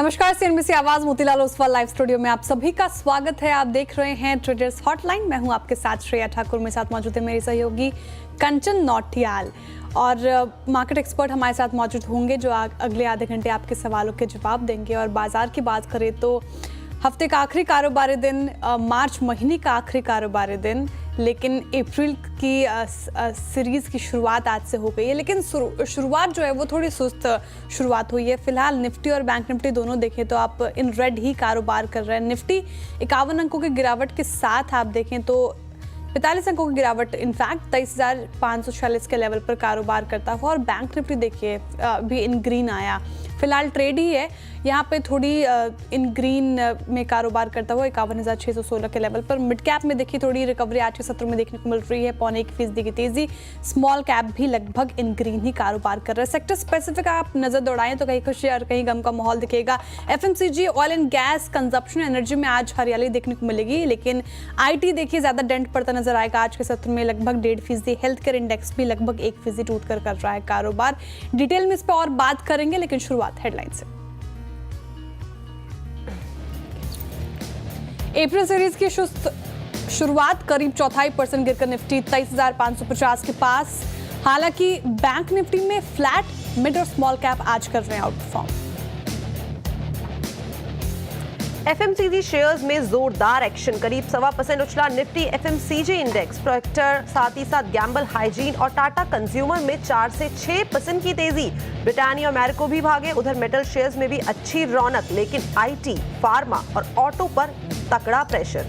नमस्कार, सीएनबीसी आवाज Motilal Oswal live studio में आप सभी का स्वागत है। आप देख रहे हैं ट्रेडर्स हॉटलाइन। मैं हूं आपके साथ श्रेया ठाकुर। मेरे साथ मौजूद है मेरी सहयोगी कंचन नौटियाल और मार्केट एक्सपर्ट हमारे साथ मौजूद होंगे जो अगले आधे घंटे आपके सवालों के जवाब देंगे। और बाजार की बात करें तो हफ्ते का आखिरी कारोबारी दिन, मार्च महीने का आखिरी कारोबारी दिन, लेकिन अप्रैल की सीरीज़ की शुरुआत आज से हो गई है। लेकिन शुरुआत जो है वो थोड़ी सुस्त शुरुआत हुई है। फिलहाल निफ्टी और बैंक निफ्टी दोनों देखें तो आप इन रेड ही कारोबार कर रहे हैं। निफ्टी 51 अंकों की गिरावट के साथ आप देखें तो 45 अंकों की गिरावट, इनफैक्ट 23,546 के लेवल पर कारोबार करता हुआ। और बैंक निफ्टी देखिए भी इन ग्रीन आया, फिलहाल ट्रेड ही है यहाँ पे, थोड़ी इन ग्रीन में कारोबार करता हुआ 51,616 के लेवल पर। मिड कैप में देखिए थोड़ी रिकवरी आज के सत्र में देखने को मिल रही है, 0.25% की तेजी। स्मॉल कैप भी लगभग इन ग्रीन ही कारोबार कर रहे हैं। सेक्टर स्पेसिफिक आप नजर दौड़ाएं तो कहीं खुशी और कहीं गम का माहौल दिखेगा। FMCG, oil and gas, consumption, energy में आज हरियाली देखने को मिलेगी, लेकिन आईटी देखिए ज्यादा डेंट पड़ता नजर आएगा आज के सत्र में, लगभग 1.5%। हेल्थ केयर इंडेक्स भी लगभग 1% टूट कर रहा है कारोबार। डिटेल में इस पर और बात करेंगे, लेकिन शुरुआत हेडलाइन से। अप्रैल सीरीज की शुरुआत करीब 0.25% गिरकर निफ्टी 23,550 के पास। हालांकि बैंक निफ्टी में फ्लैट, मिड और स्मॉल कैप आज कर रहे हैं आउट परफॉर्म। एफएमसीजी शेयर्स में जोरदार एक्शन, करीब 1.25% उछला निफ्टी एफएमसीजी इंडेक्स। प्रोएक्टर, साथ ही साथ गैम्बल हाइजीन और टाटा कंज्यूमर में 4 से 6% की तेजी। ब्रिटानिया और मैरिको भी भागे। उधर मेटल शेयर्स में भी अच्छी रौनक, लेकिन आईटी, फार्मा और ऑटो पर तगड़ा प्रेशर।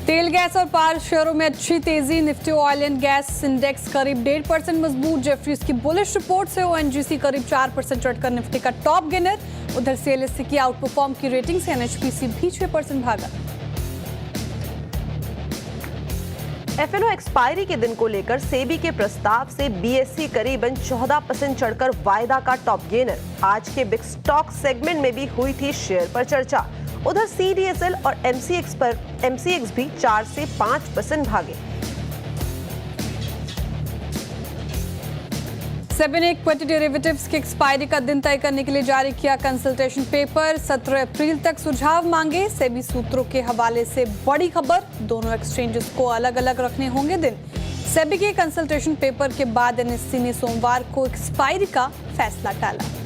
तेल, गैस और पावर शेयरों में अच्छी तेजी। Nifty oil and gas index करीब 1.5% मजबूत। जेफरीज की बुलिश रिपोर्ट से ओएनजीसी करीब 4% चढ़कर निफ्टी का टॉप गेनर। उधर सीएलएससी की आउट परफॉर्म की रेटिंग से एनएचपीसी भी 6% भागा। एफएनओ एक्सपायरी के दिन को लेकर सेबी के प्रस्ताव से बीएसई करीबन 14% चढ़कर वायदा का टॉप गेनर। आज के बिग स्टॉक सेगमेंट में भी हुई थी शेयर पर चर्चा। उधर सीडीएसएल और एमसीएक्स भी 4 से 5% भागे। सेबी ने इक्विटी डेरिवेटिव्स की एक्सपायरी का दिन तय करने के लिए जारी किया कंसल्टेशन पेपर। 17 अप्रैल तक सुझाव मांगे। सेबी सूत्रों के हवाले से बड़ी खबर, दोनों एक्सचेंजेस को अलग अलग रखने होंगे दिन। सेबी के कंसल्टेशन पेपर के बाद एनएससी ने सोमवार को एक्सपायरी का फैसला टाला।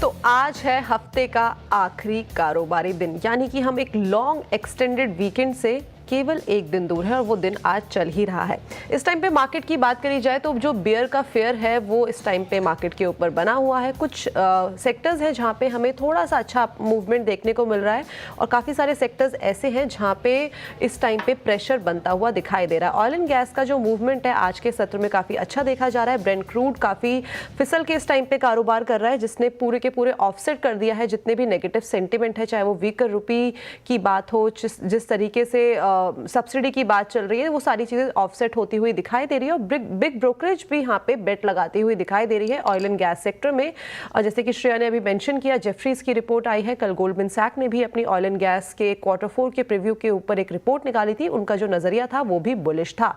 तो आज है हफ्ते का आखिरी कारोबारी दिन, यानी कि हम एक लॉन्ग एक्सटेंडेड वीकेंड से केवल एक दिन दूर है और वो दिन आज चल ही रहा है। इस टाइम पे मार्केट की बात करी जाए तो जो बेयर का फेयर है वो इस टाइम पे मार्केट के ऊपर बना हुआ है। कुछ सेक्टर्स हैं जहाँ पे हमें थोड़ा सा अच्छा मूवमेंट देखने को मिल रहा है और काफ़ी सारे सेक्टर्स ऐसे हैं जहाँ पे इस टाइम पे प्रेशर बनता हुआ दिखाई दे रहा है। ऑयल एंड गैस का जो मूवमेंट है आज के सत्र में काफ़ी अच्छा देखा जा रहा है। ब्रेंट क्रूड काफ़ी फिसल के इस टाइम पे कारोबार कर रहा है, जिसने पूरे के पूरे ऑफसेट कर दिया है जितने भी नेगेटिव सेंटिमेंट है, चाहे वो वीकर रुपी की बात हो, जिस तरीके से सब्सिडी की बात चल रही है, वो सारी चीजें ऑफसेट होती हुई दिखाई दे रही है। और बिग ब्रोकरेज भी यहाँ पे बेट लगाती हुई दिखाई दे रही है ऑयल एंड गैस सेक्टर में। और जैसे कि श्रेया ने अभी मेंशन किया, जेफरीज की रिपोर्ट आई है। कल गोल्डमैन सैक ने भी अपनी ऑयल एंड गैस के Q4 के प्रीव्यू के ऊपर एक रिपोर्ट निकाली थी। उनका जो नजरिया था वो भी बुलिश था।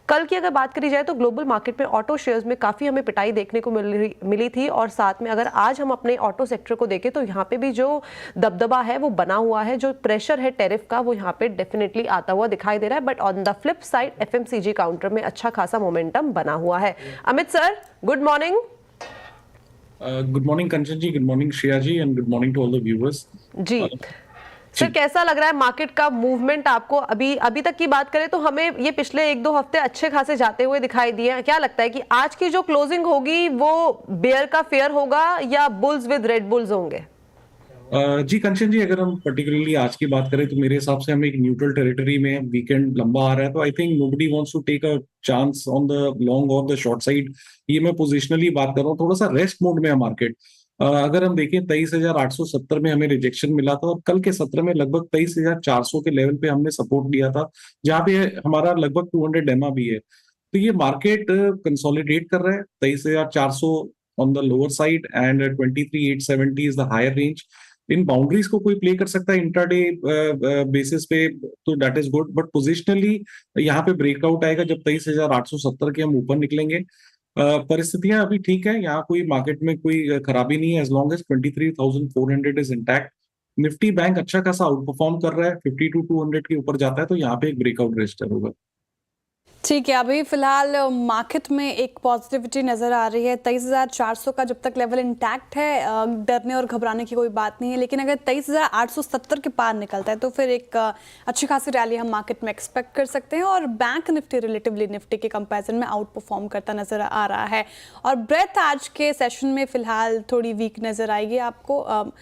कल की अगर बात करी जाए तो ग्लोबल मार्केट में ऑटो शेयर्स में काफ़ी हमें पिटाई देखने को मिली थी। और साथ में अगर आज हम अपने ऑटो सेक्टर को देखें तो यहाँ पे भी जो दबदबा है वो बना हुआ है, जो प्रेशर है टैरिफ का वो यहाँ पे डेफिनेटली आता हुआ दिखाई दे रहा है। But on the flip side FMCG counter में अच्छा खासा मोमेंटम बना हुआ है। Amit sir, good morning. Good morning Kanchan ji, good morning Shreya ji, and good morning to all the viewers ji. Sir, कैसा लग रहा है मार्केट का मूवमेंट आपको? अभी तक की बात करें तो हमें ये पिछले 1-2 हफ्ते अच्छे खासे जाते हुए दिखाई दिए हैं। क्या लगता है कि आज की जो क्लोजिंग होगी वो बेयर का फेयर होगा या बुल्स विद रेड बुल्स होंगे? जी कंचन जी, अगर हम पर्टिकुलरली आज की बात करें तो मेरे हिसाब से हम एक न्यूट्रल टेरिटरी में, वीकेंड लंबा आ रहा है तो I think nobody wants to take a chance on the long और द शॉर्ट साइड। ये मैं पोजिशनली बात कर रहा हूँ, थोड़ा सा रेस्ट मोड में है मार्केट। अगर हम देखें 23,870 में हमें रिजेक्शन मिला था और कल के सत्र में लगभग 23,400 के लेवल पे हमने सपोर्ट लिया था, जहां पे हमारा लगभग 200 डेमा भी है। तो ये मार्केट कंसोलिडेट कर रहा है। 23,400 on the lower side and 23,870 is the higher range. इन बाउंड्रीज को कोई प्ले कर सकता है इंट्राडे बेसिस पे, तो that is good. But positionally यहाँ पे ब्रेकआउट आएगा जब 23,870 के हम ऊपर निकलेंगे। परिस्थितियां अभी ठीक है, यहाँ कोई मार्केट में कोई खराबी नहीं है, as long as 23,400 is intact. Nifty bank अच्छा खासा आउट परफॉर्म कर रहा है, 52,200 के ऊपर जाता है तो यहाँ पे एक ब्रेकआउट रजिस्टर होगा। ठीक है, अभी फिलहाल मार्केट में एक पॉजिटिविटी नजर आ रही है। 23,400 का जब तक लेवल इंटैक्ट है, डरने और घबराने की कोई बात नहीं है। लेकिन अगर 23,870 के पार निकलता है तो फिर एक अच्छी खासी रैली हम मार्केट में एक्सपेक्ट कर सकते हैं। और बैंक निफ्टी रिलेटिवली निफ्टी के कंपैरिजन में आउट परफॉर्म करता नजर आ रहा है। और ब्रेथ आज के सेशन में फिलहाल थोड़ी वीक नजर आएगी आपको,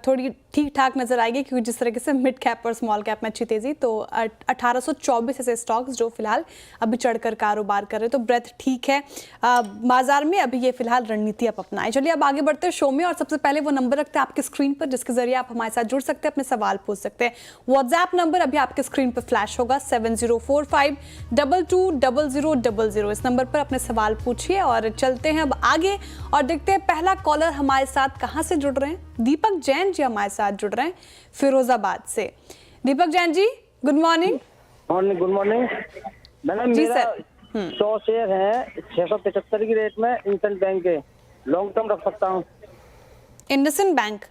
थोड़ी ठीक ठाक नजर आएगी, क्योंकि जिस तरीके से मिड कैप और स्मॉल कैप में अच्छी तेजी, तो 1824 ऐसे स्टॉक्स जो फिलहाल अभी चढ़कर कारोबार कर रहे हैं, तो ब्रेथ ठीक है बाजार में। अभी ये फिलहाल रणनीति आप अपनाएं। चलिए अब आगे बढ़ते हैं शो में, और सबसे पहले वो नंबर रखते हैं आपके स्क्रीन पर जिसके जरिए आप हमारे साथ जुड़ सकते हैं, अपने सवाल पूछ सकते हैं। व्हाट्सएप नंबर अभी आपके स्क्रीन पर फ्लैश होगा, 7045220000। इस नंबर पर अपने सवाल पूछिए। और चलते हैं अब आगे और देखते हैं पहला कॉलर हमारे साथ कहां से जुड़ रहे हैं। दीपक जैन जी हमारे साथ जुड़ रहे हैं फिरोजाबाद से। Deepak Jain ji, good morning. Good morning madam. जी मेरा सर। 100 शेयर है 675 की रेट में इंडियन बैंक के, लॉन्ग टर्म रख सकता हूँ। इंडसइंड बैंक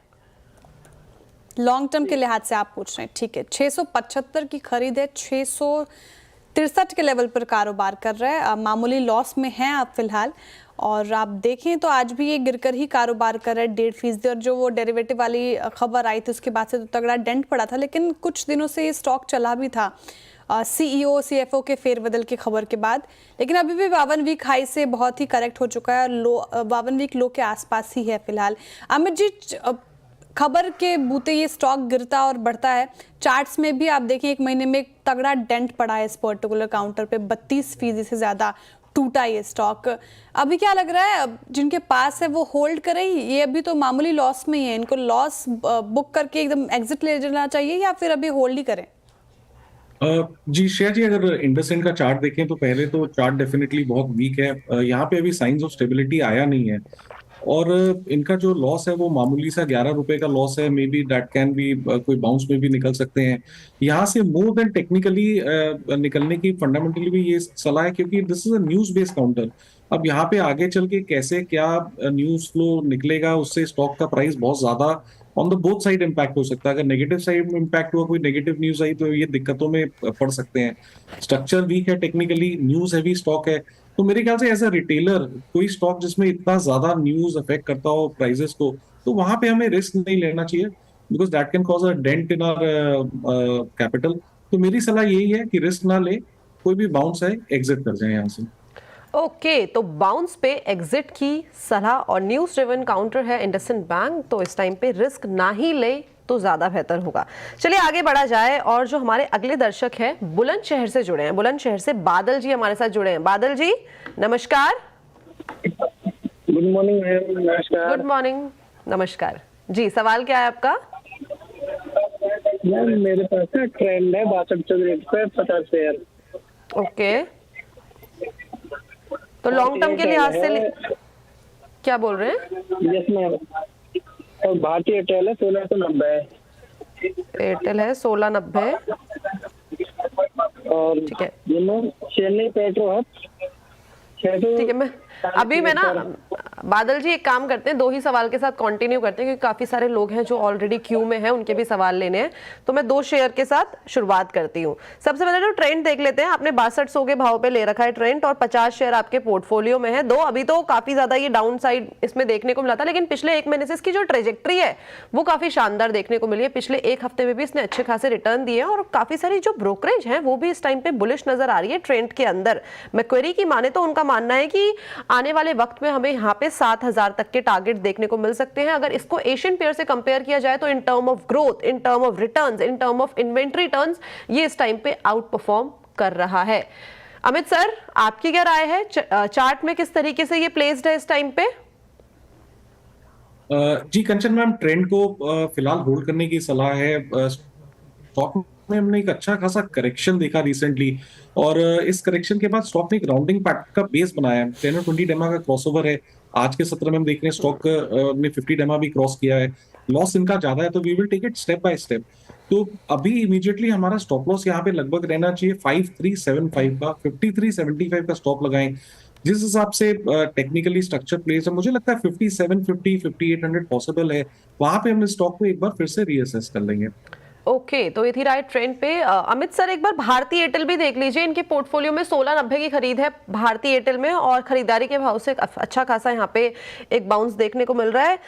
लॉन्ग टर्म के लिहाज से आप पूछ रहे हैं, ठीक है। 675 की खरीद है, 663 के लेवल पर कारोबार कर रहा है, मामूली लॉस में है आप फिलहाल। और आप देखें तो आज भी ये गिरकर ही कारोबार कर रहा है 1.5%। और जो वो डेरिवेटिव वाली खबर आई थी उसके बाद से तो तगड़ा डेंट पड़ा था, लेकिन कुछ दिनों से ये स्टॉक चला भी था सीईओ सीएफओ के फेरबदल की खबर के बाद। लेकिन अभी भी 52 वीक हाई से बहुत ही करेक्ट हो चुका है, और लो 52 वीक लो के आसपास ही है फिलहाल। अमित जी, खबर के बूते ये स्टॉक गिरता और बढ़ता है। चार्ट्स में भी आप देखें 1 महीने में एक तगड़ा डेंट पड़ा है इस पर्टिकुलर काउंटर पे, 32% से ज्यादा टूटा ये स्टॉक। अभी क्या लग रहा है, जिनके पास है वो होल्ड करें, ये अभी तो मामूली लॉस में ही है, इनको लॉस बुक करके एकदम एग्जिट ले जाना चाहिए या फिर अभी होल्ड ही करें? जी श्रेया जी, अगर इंडसइंड का चार्ट देखें तो पहले तो चार्ट डेफिनेटली बहुत वीक है। यहाँ पे अभी साइंस ऑफ स्टेबिलिटी आया नहीं है, और इनका जो लॉस है वो मामूली सा 11 रुपए का लॉस है। May be that can be कोई बाउंस में भी निकल सकते हैं यहाँ से। मोर देन टेक्निकली निकलने की फंडामेंटली भी ये सलाह है, क्योंकि this is a news based counter. अब यहाँ पे आगे चल के कैसे क्या न्यूज फ्लो निकलेगा, उससे स्टॉक का प्राइस बहुत ज्यादा on the both side impact हो सकता है। अगर नेगेटिव साइड में इम्पैक्ट हुआ, कोई नेगेटिव न्यूज आई, तो ये दिक्कतों में पड़ सकते हैं। स्ट्रक्चर वीक है, टेक्निकली न्यूज हैवी स्टॉक है, तो मेरे ख्याल से एज अ रिटेलर कोई स्टॉक जिसमें इतना ज्यादा न्यूज अफेक्ट करता हो प्राइसेस को, तो वहां पे हमें रिस्क नहीं लेना चाहिए, because that can cause a dent in our capital. तो मेरी सलाह यही है कि रिस्क ना ले, कोई भी बाउंस है एग्जिट कर जाए यहाँ से। ओके, तो बाउंस पे एग्जिट की सलाह, और न्यूज ड्रिवन काउंटर है इंडसइंड बैंक, तो इस टाइम पे रिस्क ना ही ले तो ज्यादा बेहतर होगा। चलिए आगे बढ़ा जाए, और जो हमारे अगले दर्शक हैं बुलंदशहर से जुड़े हैं, बुलंदशहर से बादल जी हमारे साथ जुड़े हैं। बादल जी नमस्कार। Good morning ma'am. नमस्कार। गुड मॉर्निंग, नमस्कार जी। सवाल क्या है आपका? मैम मेरे पास ना ट्रेंड है 62 रेट पे 50 शेयर। ओके, तो लॉन्ग टर्म के लिहाज से क्या बोल रहे हैं? Yes ma'am. और भारतीय एयरटेल है 1690 है। एयरटेल है 1690। और ठीक है, ये मैम चेन्नई पेट्रो हब 600। ठीक है। मैं अभी मैं ना बादल जी एक काम करते हैं, 2 ही सवाल के साथ कंटिन्यू करते हैं, क्योंकि काफी सारे लोग हैं जो ऑलरेडी क्यू में हैं, उनके भी सवाल लेने हैं। तो मैं 2 शेयर के साथ शुरुआत करती हूँ। सबसे पहले तो ट्रेंड देख लेते हैं। आपने 6200 के भाव पे ले रखा है ट्रेंड, और 50 शेयर आपके पोर्टफोलियो में है। 2 अभी तो काफी ज्यादा ये डाउन साइड इसमें देखने को मिला था, लेकिन पिछले 1 महीने से इसकी जो ट्रेजेक्ट्री है वो काफी शानदार देखने को मिली है। पिछले 1 हफ्ते में भी इसने अच्छे खासे रिटर्न दिए, और काफी सारी जो ब्रोकरेज है वो भी इस टाइम पे बुलिश नजर आ रही है ट्रेंड के अंदर। मैक्वेरी की माने तो उनका मानना है कि आने वाले वक्त में हमें यहाँ पे 7000 तक के टारगेट देखने को मिल सकते हैं। अगर इसको एशियन पेयर से कंपेयर किया जाए तो in term of growth, in term of returns, in term of inventory turns, ये इस टाइम पे आउट परफॉर्म कर रहा है। अमित सर, आपकी क्या राय है? चार्ट में किस तरीके से ये प्लेस्ड है इस टाइम पे? जी कंचन मैम, ट्रेंड को फिलहाल होल्ड करने की सलाह है। स्टॉक में हमने एक अच्छा खासा करेक्शन देखा रिसेंटली, और इस करेक्शन के बाद स्टॉक ने एक राउंडिंग पैटर्न का बेस बनाया है। 10 और 20 डेमा का क्रॉसओवर है। आज के सत्र में हम देख रहे हैं स्टॉक ने 50 डेमा भी क्रॉस किया है। लॉस इनका ज्यादा है, तो we will take it step by step. तो अभी इमीडिएटली हमारा स्टॉप लॉस यहाँ पे लगभग रहना चाहिए 5375 का। 5375 का स्टॉप लगाएं। जिस हिसाब से टेक्निकली स्ट्रक्चर प्लेस है, मुझे लगता है 5750 5800 पॉसिबल है। वहां पे हम इस स्टॉक को एक बार फिर से रीअसेस कर लेंगे। ओके, तो ये थी राइट ट्रेंड पे। अमित सर, एक बार भारती एयरटेल भी देख लीजिए। इनके पोर्टफोलियो में 1690 की खरीद है भारती एयरटेल में, और खरीदारी के भाव से अच्छा खासा यहाँ पे एक बाउंस देखने को मिल रहा है।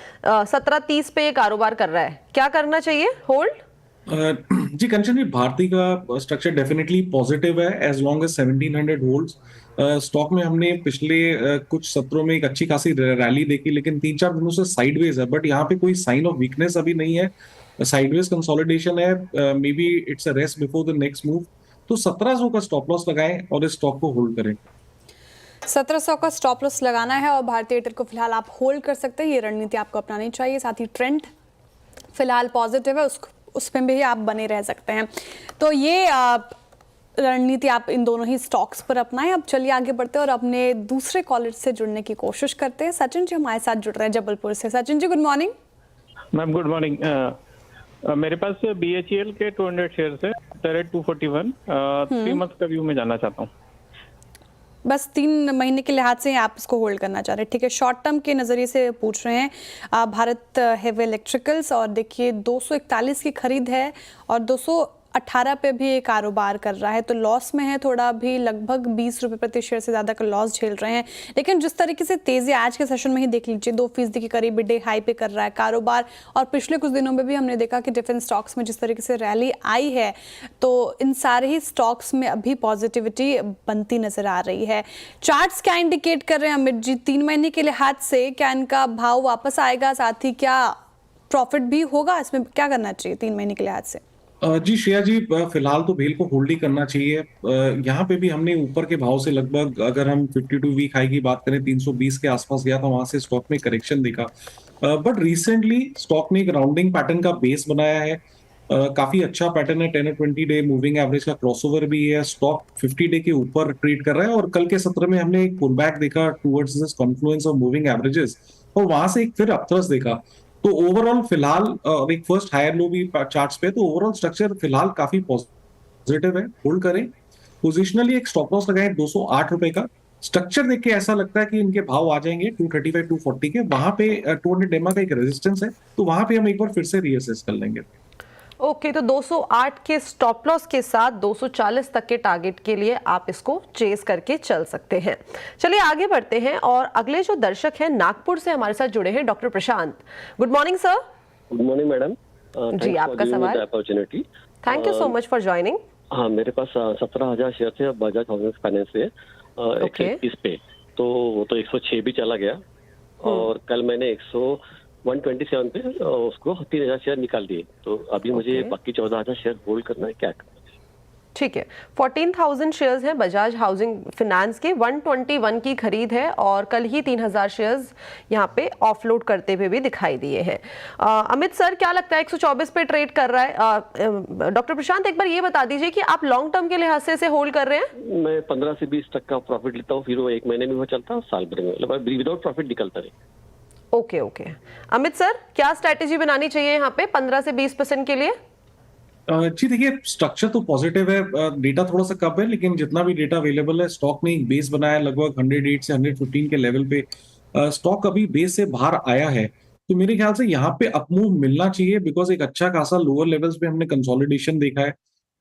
1730 पे ये कारोबार कर रहा है, क्या करना चाहिए? होल्ड? जी कंचन जी, भारती का स्ट्रक्चर डेफिनेटली पॉजिटिव है as long as 1700 holds. Stock में हमने पिछले कुछ सत्रों में एक अच्छी खासी रैली देखी, लेकिन 3-4 दिनों से साइडवेज है। बट यहाँ पे कोई साइन ऑफ वीकनेस अभी नहीं है, साइडवेज कंसोलिडेशन है। May be it's a rest before the next move. तो 1700 का स्टॉप लॉस लगाएं और इस स्टॉक को होल्ड करें। 1700 का स्टॉप लॉस लगाना है और भारतीय एयरटेल को फिलहाल आप होल्ड कर सकते हैं। ये रणनीति आपको अपनानी चाहिए। साथ ही ट्रेंड फिलहाल पॉजिटिव है, उसमें भी आप बने रह सकते हैं। तो ये रणनीति आप इन दोनों ही स्टॉक्स पर अपनाएं। अब चलिए आगे बढ़ते हैं और अपने दूसरे कॉलर से जुड़ने की कोशिश करते हैं। सचिन जी हमारे साथ जुड़ रहे हैं जबलपुर से। Sachin ji good morning. Ma'am good morning. मेरे पास BHEL के 200 शेयर्स है, रेट 241। 3 मंथ का व्यू में जानना चाहता हूँ। बस 3 महीने के लिहाज से आप इसको होल्ड करना चाह रहे हैं, ठीक है। शॉर्ट टर्म के नज़रिए से पूछ रहे हैं। भारत हेवी इलेक्ट्रिकल्स, और देखिए 241 की खरीद है और 218 पे भी ये कारोबार कर रहा है, तो लॉस में है थोड़ा, भी लगभग 20 रुपये प्रति शेयर से ज़्यादा का लॉस झेल रहे हैं। लेकिन जिस तरीके से तेज़ी आज के सेशन में ही देख लीजिए, 2% के करीब डे हाई पे कर रहा है कारोबार। और पिछले कुछ दिनों में भी हमने देखा कि डिफेंस स्टॉक्स में जिस तरीके से रैली आई है, तो इन सारे ही स्टॉक्स में अभी पॉजिटिविटी बनती नजर आ रही है। चार्ट्स क्या इंडिकेट कर रहे हैं अमित जी? 3 महीने के लिहाज से क्या इनका भाव वापस आएगा? साथ ही क्या प्रॉफिट भी होगा? इसमें क्या करना चाहिए 3 महीने के लिहाज से? जी श्रेया जी, फिलहाल तो भेल को होल्ड ही करना चाहिए। यहाँ पे भी हमने ऊपर के भाव से लगभग, अगर हम 52 वीक हाई की बात करें, 320 के आसपास गया था, वहां से स्टॉक में करेक्शन देखा। बट रिसेंटली स्टॉक ने एक राउंडिंग पैटर्न का बेस बनाया है। काफी अच्छा पैटर्न है। 10 और 20 डे मूविंग एवरेज का क्रॉसओवर भी है। स्टॉक 50 डे के ऊपर ट्रेड कर रहा है, और कल के सत्र में हमने एक पुलबैक देखा towards this Confluence of moving averages, और वहां से एक फिर अपथ्रस्ट देखा। तो ओवरऑल फिलहाल एक फर्स्ट हायर लो भी चार्ट्स पे, तो ओवरऑल स्ट्रक्चर फिलहाल काफी पॉजिटिव है। होल्ड करें। पोजिशनली एक स्टॉप लॉस लगाएं 208 रुपए का। स्ट्रक्चर देख के ऐसा लगता है कि इनके भाव आ जाएंगे 235 240 के। वहां पे 200 डेमा का एक रेजिस्टेंस है, तो वहां पे हम एक बार फिर से रीअसेस कर लेंगे। ओके, तो 208 के स्टॉप लॉस के साथ 240 तक के टारगेट के लिए आप इसको चेस करके चल सकते हैं। चलिए आगे बढ़ते हैं, और अगले जो दर्शक हैं नागपुर से हमारे साथ जुड़े हैं doctor Prashant. Good morning sir. Good morning madam. जी, आपका सवाल। Opportunity. Thank you so much for joining. हाँ, मेरे पास 17,000 शेयर थे बजाज हाउसिंग फाइनेंस से 121 पे, तो वो तो 106 भी चला गया, और कल मैंने 127 पे उसको 3,000 शेयर निकाल दिए। तो अभी मुझे बाकी 14,000 शेयर होल्ड करना है, क्या करना है? ठीक है, 14,000 शेयर्स हैं बजाज हाउसिंग फाइनेंस के। 121 की खरीद है, और कल ही 3,000 शेयर्स यहाँ पे ऑफलोड करते हुए भी दिखाई दिए हैं। अमित सर, क्या लगता है 124 पे ट्रेड कर रहा है? डॉक्टर प्रशांत, एक बार ये बता दीजिए कि आप लॉन्ग टर्म के लिहाज से इसे होल्ड कर रहे हैं? मैं 15 से 20 तक का प्रॉफिट लेता हूँ, फिर वो 1 महीने में हो चलता है, साल भर में विदाउट प्रॉफिट निकलता रहे। Okay okay. अमित सर, क्या स्ट्रैटेजी बनानी चाहिए यहाँ पे 15 से 20% के लिए? जी देखिए, स्ट्रक्चर तो पॉजिटिव है। डेटा थोड़ा सा कम है, लेकिन जितना भी डेटा अवेलेबल है, स्टॉक ने एक बेस बनाया लगभग 108 से 115 के लेवल पे। स्टॉक अभी बेस से बाहर आया है, तो मेरे ख्याल से यहाँ पे अपमूव मिलना चाहिए, बिकॉज एक अच्छा खासा लोअर लेवल्स पे हमने कंसोलिडेशन देखा है।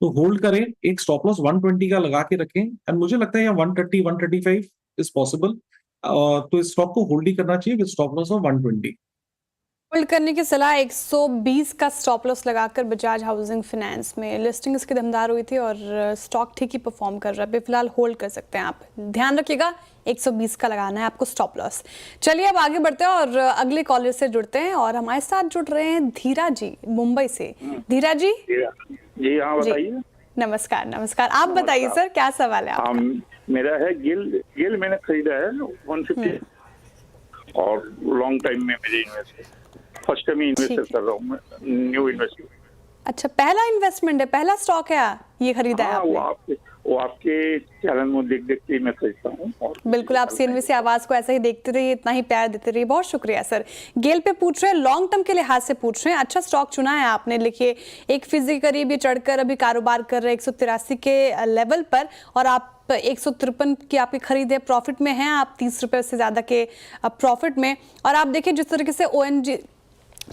तो होल्ड करें। एक स्टॉप लॉस 120 का लगा के रखें, एंड मुझे लगता है यहाँ 130 135 इज पॉसिबल। तो इस स्टॉक को होल्ड ही करना चाहिए with stop loss of 120। Hold करने की सलाह। 120 का स्टॉप लॉस लगाकर बजाज हाउसिंग फाइनेंस में लिस्टिंग इसकी दमदार हुई थी, और स्टॉक ठीक ही परफॉर्म कर रहा है। फिलहाल होल्ड कर सकते हैं आप। ध्यान रखिएगा 120 का लगाना है आपको स्टॉप लॉस। चलिए अब आगे बढ़ते हैं और अगले कॉलर से जुड़ते हैं, और हमारे साथ जुड़ रहे हैं धीरा जी मुंबई से। धीरा जी। जी हाँ, बताइए। नमस्कार। नमस्कार, आप बताइए सर, क्या सवाल है आपका? मेरा है गिल मैंने खरीदा है 150, और लॉन्ग टाइम में मेरे इन्वेस्ट, फर्स्ट टाइम इन्वेस्ट कर रहा हूँ मैं, न्यू इन्वेस्टमेंट। अच्छा, पहला इन्वेस्टमेंट है, पहला स्टॉक है ये खरीदा है हाँ, आपने? वो आपके चैनल में देख देख के मैं खरीदता हूँ। और बिल्कुल, आप सीएनबीसी आवाज को ऐसे ही देखते रहिए, इतना ही प्यार देते रहिए। बहुत शुक्रिया सर। गेल पे पूछ रहे हैं, लॉन्ग टर्म के लिहाज से पूछ रहे हैं। अच्छा स्टॉक चुना है आपने, लिखिए 1% के करीब ये चढ़कर अभी कारोबार कर रहे हैं 183 के लेवल पर, और आप 153 की आपकी खरीद है, प्रॉफिट में हैं आप 30 रुपए से ज्यादा के प्रॉफिट में। और आप देखिए जिस तरीके से ONG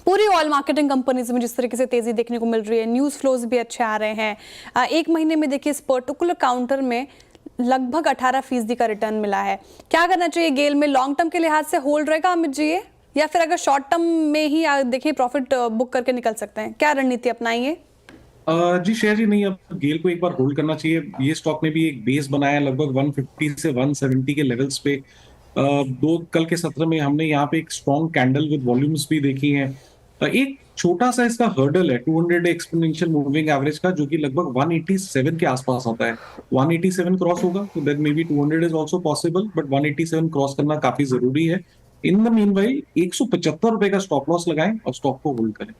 पूरी ऑयल मार्केटिंग कंपनीज में जिस तरीके से तेजी देखने को मिल रही है, न्यूज़ फ्लोज भी अच्छे आ रहे हैं। एक महीने में देखिए इस पर्टिकुलर काउंटर में लगभग 18% का रिटर्न मिला है। क्या करना चाहिए गेल में? लॉन्ग टर्म के लिहाज से होल्ड रहेगा अमित जी ये, या फिर अगर शॉर्ट टर्म में ही देखिए प्रॉफिट बुक करके निकल सकते हैं? क्या रणनीति अपनाएंगे? जी शेयर जी, नहीं, अब गेल को एक बार होल्ड करना चाहिए। ये स्टॉक ने भी एक बेस बनाया लगभग 150 से 170 के लेवल्स पे। कल के सत्र में हमने यहाँ पे एक स्ट्रॉन्ग कैंडल विद वॉल्यूम्स भी देखी हैं। एक छोटा सा इसका हर्डल है 200 एक्सपोनेंशियल मूविंग एवरेज का, जो कि लगभग 187 के आसपास आता है। 187 क्रॉस होगा तो then may be 200 is also possible, but 187 cross करना काफी जरूरी है। इन द मीनवाइल 175 रुपए का स्टॉप लॉस लगाएं और स्टॉक को होल्ड करें।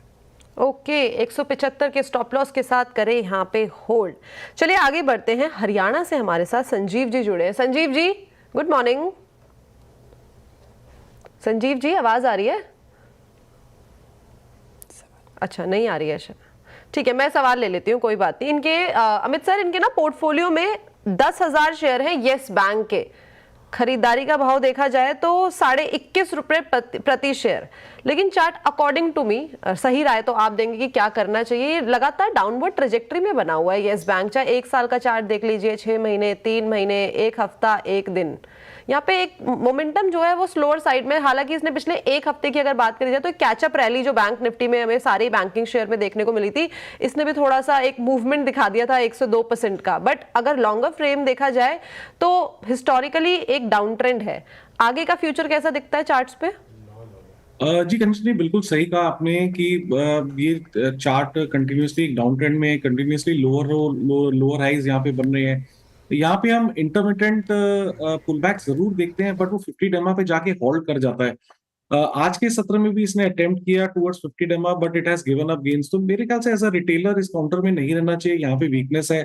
ओके, 175 के स्टॉप लॉस के साथ करें यहाँ पे होल्ड। चलिए आगे बढ़ते हैं। हरियाणा से हमारे साथ संजीव जी जुड़े हैं। Sanjeev ji, good morning. संजीव जी, आवाज आ रही है? अच्छा, नहीं आ रही है। ठीक है, मैं सवाल ले लेती हूँ, कोई बात नहीं। इनके अमित सर, इनके ना पोर्टफोलियो में 10,000 शेयर हैं येस बैंक के। खरीदारी का भाव देखा जाए तो 21.5 रुपए प्रति शेयर, लेकिन चार्ट अकॉर्डिंग टू मी सही राय तो आप देंगे कि क्या करना चाहिए। ये लगातार डाउनवर्ड ट्रेजेक्टरी में बना हुआ है येस बैंक, चाहे 1 साल का चार्ट देख लीजिए, 6 महीने, 3 महीने, 1 हफ्ता, 1 दिन। यहाँ पे एक मोमेंटम जो है वो स्लोअर साइड में, हालांकि इसने पिछले 1 हफ्ते की अगर बात करी जाए तो कैचअप रैली जो बैंक निफ्टी में हमें सारे बैंकिंग शेयर में देखने को मिली थी, इसने भी थोड़ा सा एक मूवमेंट दिखा दिया था 1 से 2% का। बट अगर लॉन्गर फ्रेम देखा जाए तो हिस्टोरिकली एक डाउन ट्रेंड है। आगे का फ्यूचर कैसा दिखता है चार्ट्स पे? जी कंचन जी, बिल्कुल सही कहा आपने कि ये चार्ट कंटिन्यूसली एक डाउन ट्रेंड में, कंटिन्यूसली लोअर हाइज यहाँ पे बन रहे हैं। यहाँ पे हम इंटरमिटेंट पुलबैक जरूर देखते हैं, बट वो 50 डेमा पे जाके होल्ड कर जाता है। आज के सत्र में भी इसने अटेम्प्ट किया टुवर्ड्स 50 डेमा, but it has given up gains. तो मेरे ख्याल से एज अ रिटेलर इस काउंटर में नहीं रहना चाहिए, यहाँ पे वीकनेस है।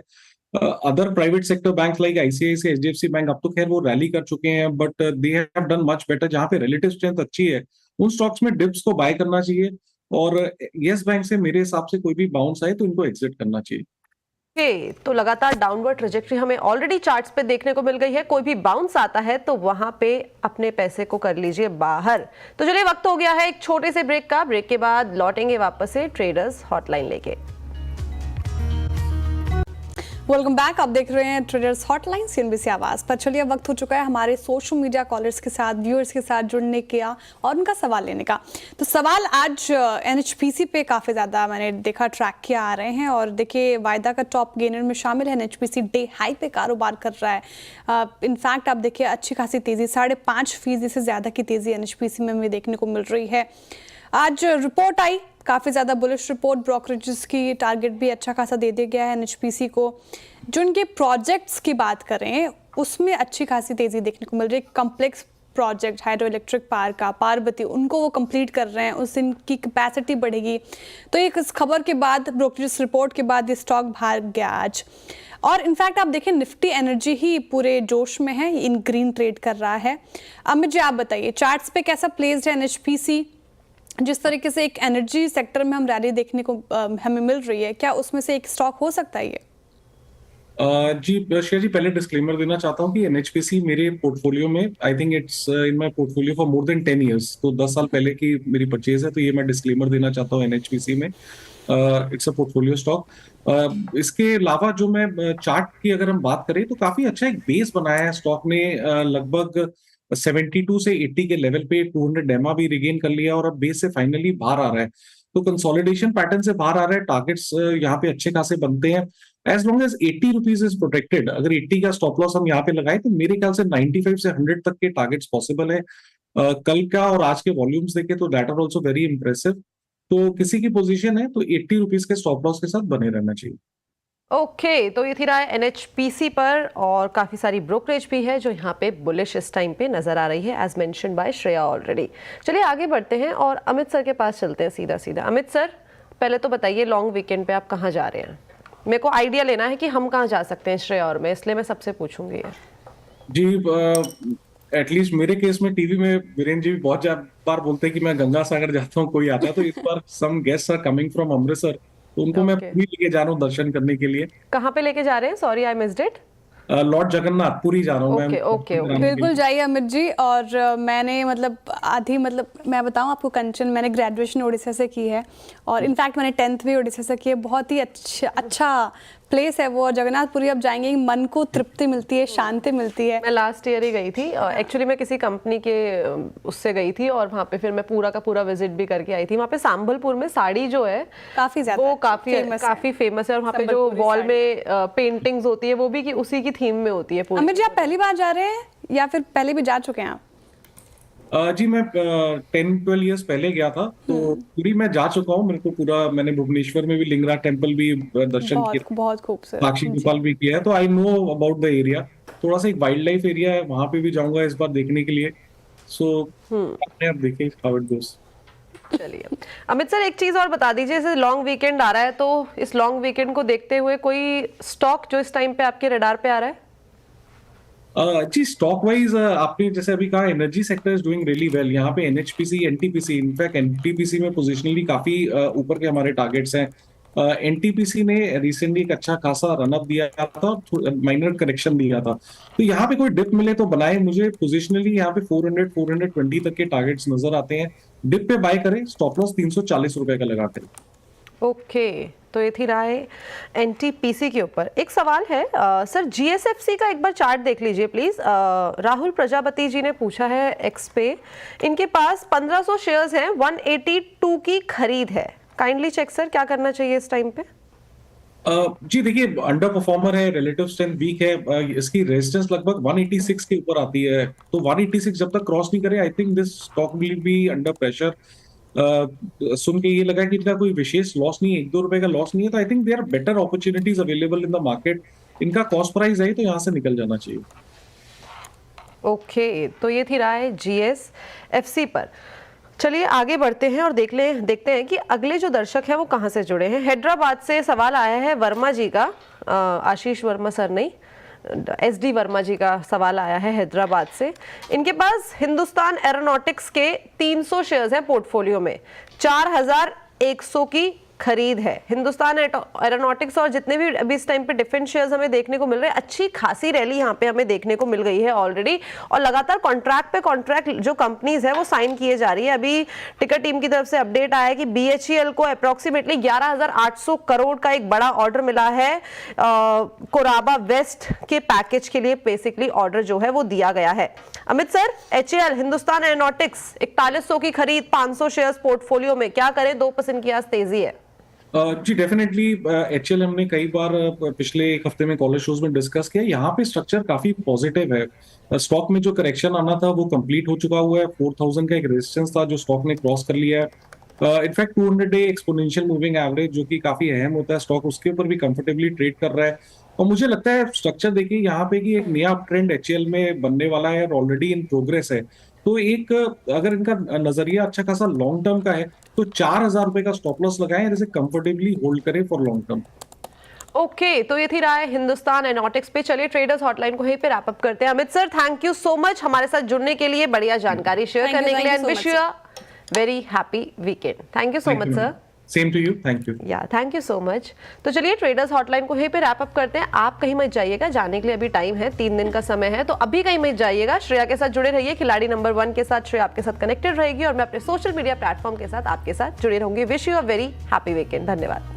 Other private sector bank like ICICI, HDFC bank अब तो खैर वो रैली कर चुके हैं, but they have done much better. जहाँ पे रिलेटिव स्ट्रेंथ अच्छी है उन स्टॉक्स में डिप्स को बाय करना चाहिए, और येस बैंक से मेरे हिसाब से कोई भी बाउंस आए तो इनको एग्जिट करना चाहिए। तो लगातार डाउनवर्ड ट्रेजेक्टरी हमें ऑलरेडी चार्ट्स पे देखने को मिल गई है। कोई भी बाउंस आता है तो वहां पे अपने पैसे को कर लीजिए बाहर। तो चलिए, वक्त हो गया है एक छोटे से ब्रेक का। ब्रेक के बाद लौटेंगे वापस से ट्रेडर्स हॉटलाइन लेके। वेलकम बैक, आप देख रहे हैं ट्रेडर्स हॉटलाइन CNBC आवाज पर। चलिए, वक्त हो चुका है हमारे सोशल मीडिया कॉलर्स के साथ, व्यूअर्स के साथ जुड़ने का और उनका सवाल लेने का। तो सवाल आज NHPC पे काफ़ी ज़्यादा मैंने देखा ट्रैक किया आ रहे हैं, और देखिए वायदा का टॉप गेनर में शामिल है। NHPC डे हाई पे कारोबार कर रहा है। इनफैक्ट आप देखिए अच्छी खासी तेज़ी, 5.5% से ज़्यादा की तेज़ी NHPC में हमें देखने को मिल रही है। आज रिपोर्ट आई, काफ़ी ज़्यादा बुलिश रिपोर्ट, ब्रोकरेजेस की टारगेट भी अच्छा खासा दे दिया गया है NHPC को। जो उनके प्रोजेक्ट्स की बात करें उसमें अच्छी खासी तेज़ी देखने को मिल रही है। Complex project hydro electric power का पार्वती, उनको वो कंप्लीट कर रहे हैं, उस दिन की कैपेसिटी बढ़ेगी। तो एक इस खबर के बाद, ब्रोकरेज रिपोर्ट के बाद ये स्टॉक भाग गया आज। और इनफैक्ट आप देखें निफ्टी एनर्जी ही पूरे जोश में है, इन ग्रीन ट्रेड कर रहा है। अमित जी, आप बताइए चार्ट्स पे कैसा प्लेस्ड है NHPC? जिस तरीके से एक एनर्जी सेक्टर में हम रैली देखने को हमें मिल रही है, क्या उसमें से एक स्टॉक हो सकता है ये? जी शेयर जी, पहले डिस्क्लेमर देना चाहता हूँ कि NHPC मेरे पोर्टफोलियो में, I think it's in my portfolio for more than 10 years, तो 10 साल पहले की मेरी परचेज है, तो ये मैं डिस्क्लेमर देना चाहता हूँ NHPC में। It's a portfolio stock. इसके अलावा जो मैं चार्ट की अगर हम बात करें तो काफी अच्छा एक बेस बनाया है स्टॉक ने। लगभग 72 से 80 के लेवल पे 200 डेमा भी रिगेन कर लिया, और अब बेस से फाइनली बाहर आ रहा है। तो कंसोलिडेशन पैटर्न से बाहर आ रहा है। टारगेट्स यहाँ पे अच्छे खासे बनते हैं as long as 80 rupees is protected. अगर 80 का स्टॉप लॉस हम यहाँ पे लगाए तो मेरे ख्याल से 95 से 100 तक के टारगेट्स पॉसिबल है। कल का और आज के वॉल्यूम्स देखे तो that are also very impressive. तो किसी की पोजीशन है तो 80 रुपीज के स्टॉप लॉस के साथ बने रहना चाहिए। ओके, तो ये थी राय NHPC पर, और काफी सारी ब्रोकरेज भी है जो यहाँ पे बुलिश इस टाइम पे नजर आ रही है, as mention by Shreya already. चलिए आगे बढ़ते हैं और अमित सर के पास चलते हैं सीधा सीधा। अमित सर, पहले तो बताइए लॉन्ग वीकेंड पे आप कहाँ जा रहे हैं? मेरे को आइडिया लेना है कि हम कहाँ जा सकते हैं श्रेया और मैं, इसलिए मैं सबसे पूछूंगी ये। जी, एटलीस्ट मेरे केस में टीवी में वीरेंद्र जी भी बहुत बार बोलते हैं कि मैं गंगा सागर जाता हूँ, कोई आता है, तो इस बार some guests are coming from Amritsar, तो उनको मैं Okay. पुरी लेके जा रहा हूँ दर्शन करने के लिए। कहाँ पे लेके जा रहे हैं? Sorry I missed it. Lord Jagannath Puri जा रहा हूँ मैं। ओके। बिल्कुल जाइए अमित जी। और मैंने मैं बताऊं आपको कंचन, मैंने ग्रेजुएशन उड़ीसा से की है और इनफैक्ट मैंने 10th भी उड़ीसा से की है। बहुत ही अच्छा प्लेस है वो, और जगन्नाथपुरी आप जाएंगे मन को तृप्ति मिलती है, शांति मिलती है। मैं लास्ट ईयर ही गई थी एक्चुअली, मैं किसी कंपनी के उससे गई थी और वहाँ पे फिर मैं पूरा का पूरा विजिट भी करके आई थी। वहाँ पे सांभलपुर में साड़ी जो है काफी ज्यादा वो काफी फेमस है और वहाँ पे जो वॉल में पेंटिंग्स होती है वो भी कि उसी की थीम में होती है पूरी। अमित जी, आप पहली बार जा रहे हैं या फिर पहले भी जा चुके हैं आप? जी मैं 10-12 इयर्स पहले गया था, तो पूरी मैं जा चुका हूँ। मेरे को पूरा, मैंने भुवनेश्वर में भी लिंगराज टेम्पल भी दर्शन किया, बहुत खूबसूरत साक्षी गोपाल भी किया है, तो I know about the area. थोड़ा सा एक वाइल्ड लाइफ एरिया है, वहां पे भी जाऊंगा इस बार देखने के लिए। सो अपने आप देखिए हाउ इट गोस। चलिए अमित सर, एक चीज और बता दीजिए, जैसे लॉन्ग वीकेंड आ रहा है तो इस लॉन्ग वीकेंड को देखते हुए कोई स्टॉक जो इस टाइम पे आपके रडार पे आ रहा है? जी स्टॉक वाइज आपने जैसे अभी कहा, energy sector is doing really well. यहाँ पे एनएचपीसी, एनटीपीसी, इनफैक्ट एनटीपीसी में पोजिशनली काफी ऊपर के हमारे टारगेट्स हैं। एनटीपीसी ने रिसेंटली एक अच्छा खासा रनअप दिया था, माइनर करेक्शन दिया था, तो यहाँ पे कोई डिप मिले तो बनाए। मुझे पोजिशनली यहाँ पे 400-420 तक के टारगेट्स नजर आते हैं। डिप पे बाय करें, स्टॉप लॉस 340 रुपए का लगाते हैं। ओके, तो ये थी राय एनटीपीसी के ऊपर। एक सवाल है सर, जीएसएफसी का एक बार चार्ट देख लीजिए प्लीज। राहुल प्रजापति जी ने पूछा है एक्स पे, इनके पास 1500 शेयर्स हैं, 182 की खरीद है। काइंडली चेक सर, क्या करना चाहिए इस टाइम पे? जी देखिए, अंडर परफॉर्मर है, रिलेटिव स्ट्रेंथ वीक है, इसकी रेजिस्टेंस लगभग 186 के ऊपर आती है, तो 186 जब तक क्रॉस नहीं करे, I think this stock will be under pressure. सुन के ये लगा कि इनका कोई विशेष लॉस नहीं है, 1-2 रुपए का लॉस नहीं है, तो I think there are better opportunities available in the market. इनका कॉस्ट प्राइस है तो यहाँ से निकल जाना चाहिए। ओके, तो ये थी राय जीएसएफसी पर। चलिए आगे बढ़ते हैं और देखते हैं कि अगले जो दर्शक हैं वो कहाँ से जुड़े हैं। हैदराबाद से सवाल आया है वर्मा जी का, आशीष वर्मा सर नहीं, एसडी वर्मा जी का सवाल आया है हैदराबाद से। इनके पास हिंदुस्तान एरोनॉटिक्स के 300 शेयर्स हैं पोर्टफोलियो में, 4100 की खरीद है। हिंदुस्तान एरोनॉटिक्स और जितने भी अभी इस टाइम पे डिफेंस शेयर्स हमें देखने को मिल रहे हैं, अच्छी खासी रैली यहाँ पे हमें देखने को मिल गई है ऑलरेडी, और लगातार कॉन्ट्रैक्ट पे कॉन्ट्रैक्ट जो कंपनीज है वो साइन किए जा रही है। अभी टिकर टीम की तरफ से अपडेट आया है कि बीएचईएल को अप्रोक्सीमेटली 11,800 करोड़ का एक बड़ा ऑर्डर मिला है। कोराबा वेस्ट के पैकेज के लिए बेसिकली ऑर्डर जो है वो दिया गया है। Amit sir, HAL Hindustan aeronautics 4100 की खरीद, 500 शेयर्स पोर्टफोलियो में, क्या करें? 2% की आज तेजी है। जी डेफिनेटली, एचएल हमने कई बार पिछले एक हफ्ते में कॉलेज शोज में डिस्कस किया। यहाँ पे स्ट्रक्चर काफी पॉजिटिव है। स्टॉक में जो करेक्शन आना था वो कंप्लीट हो चुका हुआ है। 4000 का एक रेजिस्टेंस था जो स्टॉक ने क्रॉस कर लिया है। In fact 200 day exponential moving average जो कि काफी अहम होता है स्टॉक, उसके ऊपर भी कंफर्टेबली ट्रेड कर रहा है। और मुझे लगता है स्ट्रक्चर देखिए यहाँ पे कि एक नया अप ट्रेंड एचएल में बनने वाला है और ऑलरेडी इन प्रोग्रेस है। तो एक अगर इनका नजरिया अच्छा खासा लॉन्ग टर्म का है तो 4000 रुपए का स्टॉप लॉस लगाएं, जैसे कंफर्टेबली होल्ड करें फॉर लॉन्ग टर्म। ओके, तो ये थी राय हिंदुस्तान एरोनॉटिक्स पे। चलिए ट्रेडर्स हॉटलाइन को यहीं पे रैप अप करते हैं। Amit sir, thank you so much हमारे साथ जुड़ने के लिए, बढ़िया जानकारी शेयर करने के लिए, and wish you a very happy weekend. Thank you so much sir. Same to you, thank you. Yeah thank you so much. तो चलिए ट्रेडर्स हॉटलाइन को यहीं पे रैप अप करते हैं। आप कहीं मत जाइएगा, जाने के लिए अभी टाइम है, 3 दिन का समय है, तो अभी कहीं मत जाइएगा। श्रेया के साथ जुड़े रहिए, खिलाड़ी नंबर 1 के साथ श्रेया आपके साथ कनेक्टेड रहेगी और मैं अपने सोशल मीडिया प्लेटफॉर्म के साथ आपके साथ जुड़े रहूंगी। Wish you a very happy weekend. धन्यवाद।